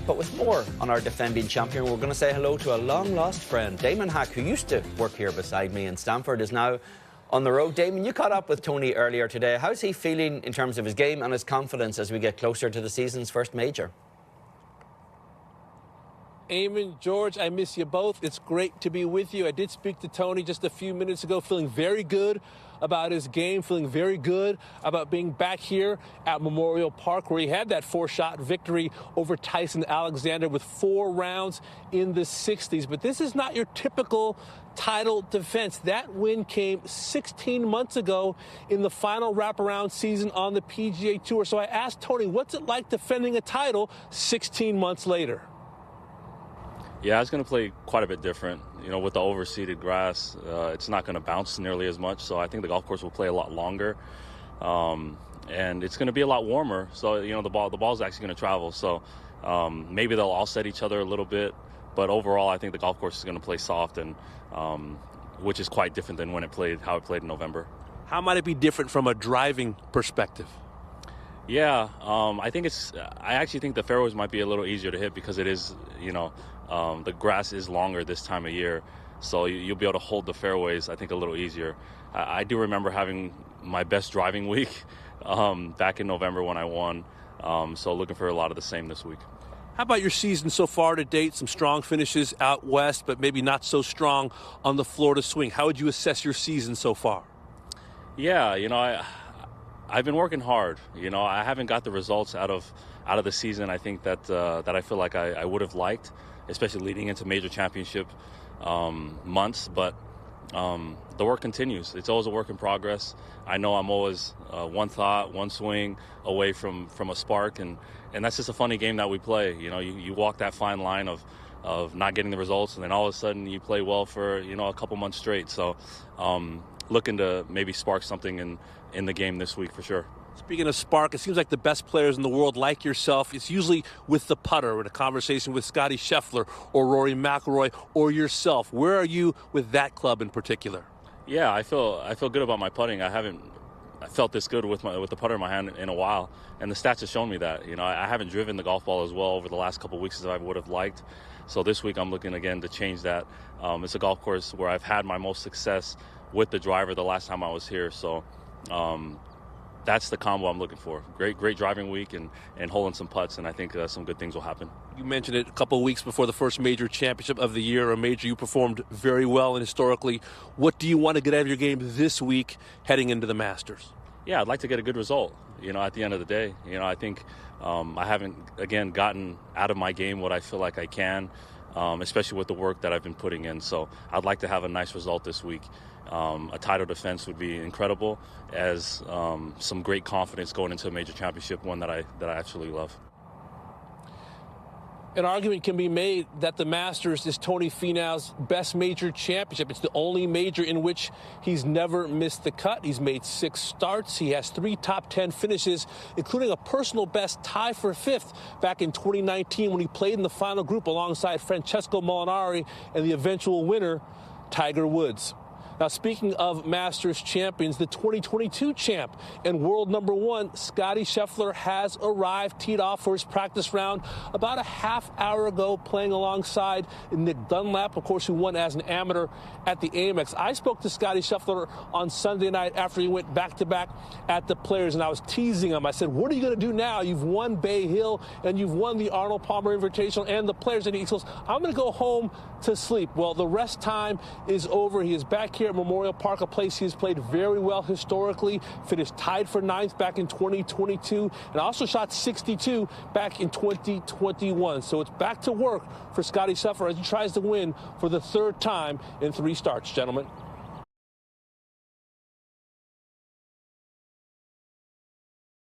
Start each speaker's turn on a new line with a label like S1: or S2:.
S1: But with more on our defending champion, we're going to say hello to a long-lost friend. Damon Hack, who used to work here beside me in Stamford, is now on the road. Damon, you caught up with Tony earlier today. How's he feeling in terms of his game and his confidence as we get closer to the season's first major?
S2: Eamon, George, I miss you both. It's great to be with you. I did speak to Tony just a few minutes ago, feeling very good about his game, feeling very good about being back here at Memorial Park, where he had that 4-shot victory over Tyson Alexander with 4 rounds in the 60s. But this is not your typical title defense. That win came 16 months ago in the final wraparound season on the PGA Tour. So I asked Tony, what's it like defending a title 16 months later?
S3: Yeah, it's going to play quite a bit different. You know, with the overseeded grass, it's not going to bounce nearly as much. So I think the golf course will play a lot longer. And it's going to be a lot warmer. So, you know, the ball's actually going to travel. So maybe they'll offset each other a little bit. But overall, I think the golf course is going to play soft, and which is quite different than how it played in November.
S2: How might it be different from a driving perspective?
S3: Yeah, I actually think the fairways might be a little easier to hit because it is, you know, the grass is longer this time of year, so you'll be able to hold the fairways, I think, a little easier. I do remember having my best driving week back in November when I won, so looking for a lot of the same this week.
S2: How about your season so far to date? Some strong finishes out west, but maybe not so strong on the Florida swing. How would you assess your season so far?
S3: Yeah, you know, I've been working hard. You know, I haven't got the results out of the season I think that I feel like I would have liked, especially leading into major championship months. But the work continues. It's always a work in progress. I know I'm always one thought, one swing away from a spark, and that's just a funny game that we play. You know, you walk that fine line of not getting the results, and then all of a sudden you play well for, you know, a couple months straight. So looking to maybe spark something in the game this week for sure.
S2: Speaking of spark, it seems like the best players in the world, like yourself, it's usually with the putter, in a conversation with Scotty Scheffler or Rory McIlroy or yourself. Where are you with that club in particular?
S3: Yeah, I feel good about my putting. I felt this good with the putter in my hand in a while, and the stats have shown me that. You know, I haven't driven the golf ball as well over the last couple of weeks as I would have liked. So this week I'm looking again to change that. It's a golf course where I've had my most success with the driver the last time I was here. So that's the combo I'm looking for. Great driving week and holding some putts, and I think some good things will happen.
S2: You mentioned it a couple of weeks before the first major championship of the year, a major you performed very well and historically. What do you want to get out of your game this week heading into the Masters?
S3: Yeah, I'd like to get a good result, you know, at the end of the day. You know, I think I haven't, again, gotten out of my game what I feel like I can, especially with the work that I've been putting in. So I'd like to have a nice result this week. A title defense would be incredible, as some great confidence going into a major championship, one that I absolutely love.
S2: An argument can be made that the Masters is Tony Finau's best major championship. It's the only major in which he's never missed the cut. He's made 6 starts. He has 3 top 10 finishes, including a personal best tie for 5th back in 2019 when he played in the final group alongside Francesco Molinari and the eventual winner, Tiger Woods. Now, speaking of Masters champions, the 2022 champ and world number 1, Scotty Scheffler, has arrived, teed off for his practice round about a half hour ago, playing alongside Nick Dunlap, of course, who won as an amateur at the Amex. I spoke to Scotty Scheffler on Sunday night after he went back-to-back at the Players, and I was teasing him. I said, what are you going to do now? You've won Bay Hill, and you've won the Arnold Palmer Invitational and the Players. And he goes, I'm going to go home to sleep. Well, the rest time is over. He is back here at Memorial Park, a place he has played very well historically, finished tied for 9th back in 2022, and also shot 62 back in 2021. So it's back to work for Scotty Scheffler as he tries to win for the 3rd time in 3 starts, gentlemen.